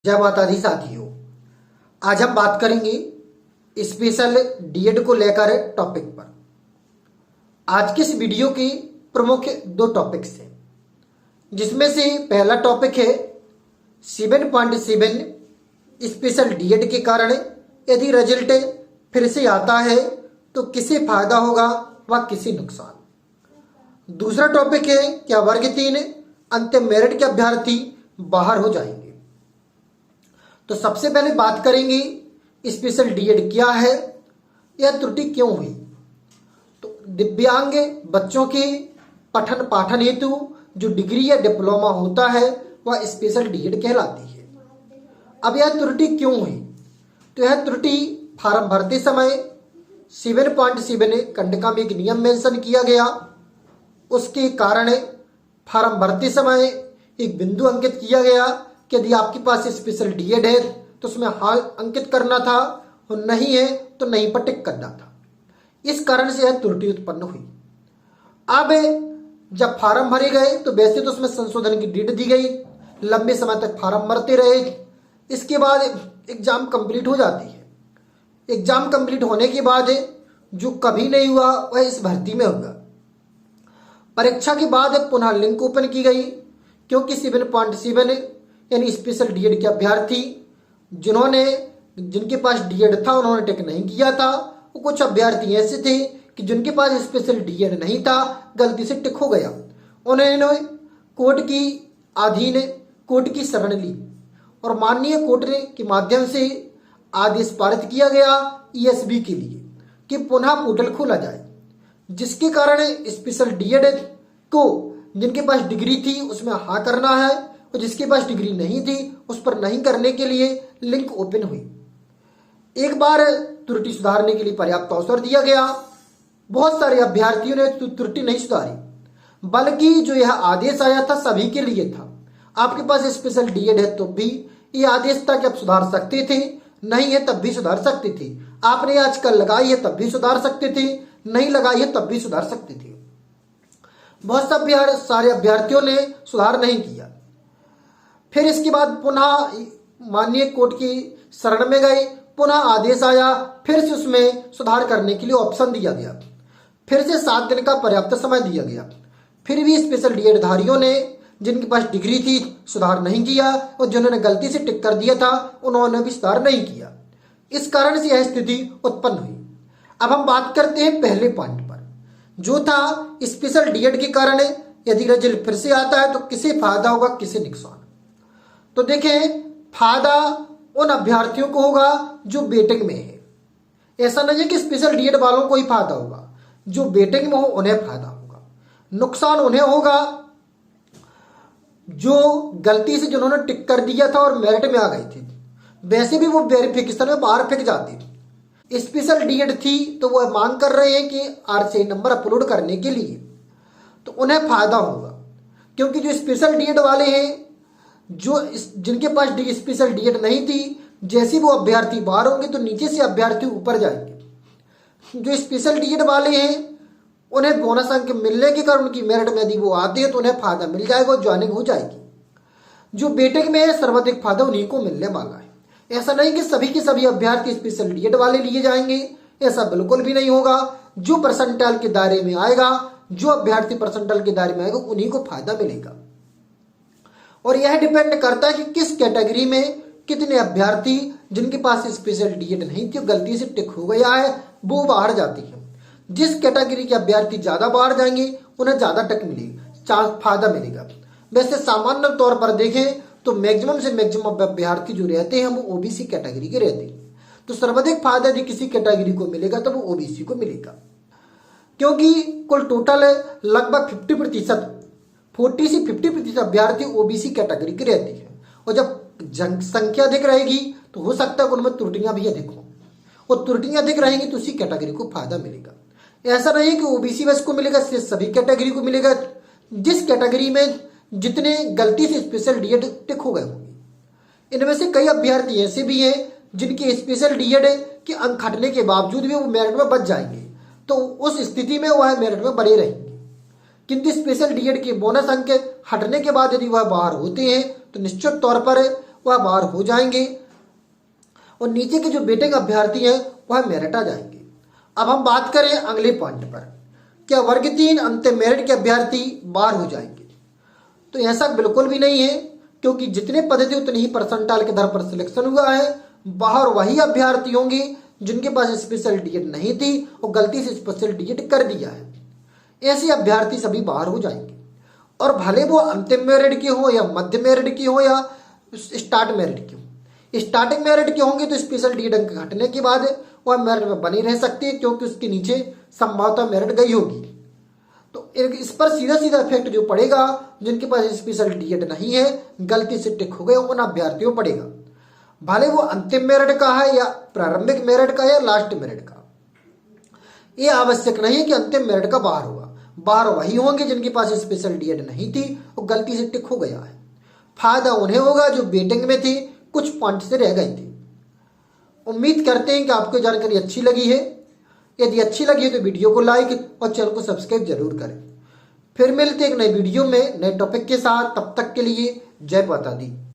जय माता दी साथियों। आज हम बात करेंगे स्पेशल डीएड को लेकर टॉपिक पर। आज के इस वीडियो के प्रमुख दो टॉपिक्स हैं, जिसमें से पहला टॉपिक है 7.7 स्पेशल डीएड के कारण यदि रिजल्ट फिर से आता है तो किसे फायदा होगा व किसे नुकसान। दूसरा टॉपिक है क्या वर्ग 3 अंतिम मेरिट के अभ्यर्थी बाहर हो जाएंगे। तो सबसे पहले बात करेंगे स्पेशल डीएड क्या है, यह त्रुटि क्यों हुई। तो दिव्यांग बच्चों के पठन पाठन हेतु जो डिग्री या डिप्लोमा होता है वह स्पेशल डीएड कहलाती है। अब यह त्रुटि क्यों हुई, तो यह त्रुटि फार्म भरते समय 7.7 कंडका में एक नियम मेंशन किया गया, उसके कारण फार्म भरते समय एक बिंदु अंकित किया गया कि यदि आपके पास स्पेशल डीएड है तो उसमें हाल अंकित करना था और नहीं है तो नहीं पर टिक करना था। इस कारण से यह त्रुटि उत्पन्न हुई। अब जब फार्म भरे गए तो वैसे तो उसमें संशोधन की डेट दी गई, लंबे समय तक फार्म भरते रहे, इसके बाद एग्जाम कंप्लीट हो जाती है। एग्जाम कंप्लीट होने के बाद जो कभी नहीं हुआ वह इस भर्ती में होगा। परीक्षा के बाद पुनः लिंक ओपन की गई, क्योंकि 7.7 यानी स्पेशल डीएड के अभ्यर्थी जिनके पास डीएड था उन्होंने टिक नहीं किया था। वो कुछ अभ्यर्थी ऐसे थे कि जिनके पास स्पेशल डीएड नहीं था, गलती से टिक हो गया। उन्होंने कोर्ट की शरण ली और माननीय कोर्ट के माध्यम से आदेश पारित किया गया ईएसबी के लिए कि पुनः पोर्टल खोला जाए, जिसके कारण स्पेशल डीएड को जिनके पास डिग्री थी उसमें हाँ करना है और जिसके पास डिग्री नहीं थी उस पर नहीं करने के लिए लिंक ओपन हुई। एक बार त्रुटि सुधारने के लिए पर्याप्त अवसर दिया गया। बहुत सारे अभ्यर्थियों ने त्रुटि नहीं सुधारी, बल्कि जो यह आदेश आया था सभी के लिए था। आपके पास स्पेशल डीएड है तो भी ये आदेश था कि आप सुधार सकते थे, नहीं है तब भी सुधार सकते थे। आपने आजकल लगाई है तब भी सुधार सकते थे, नहीं लगाई है तब भी सुधार सकते थे। बहुत सारे अभ्यर्थियों ने सुधार नहीं किया। फिर इसके बाद पुनः माननीय कोर्ट की शरण में गए, पुनः आदेश आया, फिर से उसमें सुधार करने के लिए ऑप्शन दिया गया। फिर से 7 दिन का पर्याप्त समय दिया गया। फिर भी स्पेशल डीएड धारियों ने जिनके पास डिग्री थी सुधार नहीं किया और जिन्होंने गलती से टिक कर दिया था उन्होंने भी सुधार नहीं किया। इस कारण से यह स्थिति उत्पन्न हुई। अब हम बात करते हैं पहले पॉइंट पर, जो था स्पेशल डीएड के कारण यदि रिजल्ट फिर से आता है तो किसे फायदा होगा किसे नुकसान। तो देखें, फायदा उन अभ्यर्थियों को होगा जो बेटिंग में है। ऐसा नहीं है कि स्पेशल डीएड वालों को ही फायदा होगा, जो बेटिंग में हो उन्हें फायदा होगा। नुकसान उन्हें होगा जो गलती से जिन्होंने टिक कर दिया था और मेरिट में आ गए थे, वैसे भी वो वेरिफिकेशन में बाहर फेंक जाते। स्पेशल डीएड थी तो वो मांग कर रहे हैं कि आरसीआई नंबर अपलोड करने के लिए, तो उन्हें फायदा होगा। क्योंकि जो स्पेशल डीएड वाले हैं, जिनके पास स्पेशल डीएड नहीं थी, जैसे वो अभ्यर्थी बाहर होंगे तो नीचे से अभ्यर्थी ऊपर जाएंगे। जो स्पेशल डीएड वाले हैं उन्हें बोनस अंक मिलने के कारण उनकी मेरिट में यदि वो आते हैं तो उन्हें फायदा मिल जाएगा और ज्वाइनिंग हो जाएगी। जो बीटेक में है सर्वाधिक फायदा उन्हीं को मिलने वाला है। ऐसा नहीं कि सभी के सभी अभ्यर्थी स्पेशल डीएड वाले लिए जाएंगे, ऐसा बिल्कुल भी नहीं होगा। जो परसेंटाइल के दायरे में आएगा, जो अभ्यर्थी परसेंटाइल के दायरे में आएगा उन्हीं को फायदा मिलेगा। और यह डिपेंड करता है कि किस कैटेगरी में कितने अभ्यर्थी जिनके पास स्पेशल डीएड नहीं थी गलती से टिक हो गया है वो बाहर जाती है। जिस कैटेगरी के अभ्यर्थी ज्यादा बाहर जाएंगे उन्हें ज्यादा टिक मिलेगा, फायदा मिलेगा। वैसे सामान्य तौर पर देखें तो मैक्सिमम से मैक्सिमम अभ्यर्थी जो रहते हैं वो ओबीसी कैटेगरी के रहते हैं। तो सर्वाधिक फायदा यदि किसी कैटेगरी को मिलेगा तो वो ओबीसी को मिलेगा, क्योंकि कुल टोटल लगभग 40 से 50% अभ्यर्थी ओबीसी कैटेगरी के रहती है। और जब जनसंख्या अधिक रहेगी तो हो सकता है कि उनमें त्रुटियां भी अधिक हों, और त्रुटियां अधिक रहेंगी तो उसी कैटेगरी को फायदा मिलेगा। ऐसा नहीं कि ओबीसी बस को मिलेगा, सिर्फ सभी कैटेगरी को मिलेगा। जिस कैटेगरी में जितने गलती से स्पेशल डीएड टिक हो गए होंगे, इनमें से कई अभ्यर्थी ऐसे भी हैं जिनके स्पेशल डीएड के अंक हटने के बावजूद भी वो मेरिट में बच जाएंगे, तो उस स्थिति में वह मेरिट में बने रहेंगे। किंतु स्पेशल डीएड के बोनस अंक हटने के बाद यदि वह बाहर होते हैं तो निश्चित तौर पर वह बाहर हो जाएंगे और नीचे के जो वेटिंग अभ्यर्थी हैं वह मेरिट आ जाएंगे। अब हम बात करें अगले पॉइंट पर, क्या वर्ग 3 अंतिम मेरिट के अभ्यर्थी बाहर हो जाएंगे? तो ऐसा बिल्कुल भी नहीं है, क्योंकि जितने पद थे उतने ही परसेंटाइल के आधार पर सिलेक्शन हुआ है। बाहर वही अभ्यर्थी होंगे जिनके पास स्पेशल डीएड नहीं थी और गलती से स्पेशल डीएड कर दिया है, ऐसे अभ्यर्थी सभी बाहर हो जाएंगे। और भले वो अंतिम मेरिट के हो या मध्य मेरिट के हो या स्टार्ट मेरिट के हो। स्टार्टिंग मेरिट के होंगे तो स्पेशल डीएड अंक घटने के बाद वह मेरिट में बनी रह सकती है, क्योंकि उसके नीचे संभवतः मेरिट गई होगी। तो इस पर सीधा सीधा इफेक्ट जो पड़ेगा, जिनके पास स्पेशल डीएड नहीं है, गलती से टिक हो गए, उन अभ्यर्थियों पड़ेगा, भले वो अंतिम मेरिट का है या प्रारंभिक मेरिट का या लास्ट मेरिट का। ये आवश्यक नहीं है कि अंतिम मेरिट का बाहर होगा, बाहर वही होंगे जिनके पास स्पेशल डीएड नहीं थी और गलती से टिक हो गया है। फायदा उन्हें होगा जो वेटिंग में थे, कुछ पॉइंट से रह गए थे। उम्मीद करते हैं कि आपको जानकारी अच्छी लगी है। यदि अच्छी लगी है तो वीडियो को लाइक और चैनल को सब्सक्राइब जरूर करें। फिर मिलते हैं एक नई वीडियो में नए टॉपिक के साथ, तब तक के लिए जय माता दी।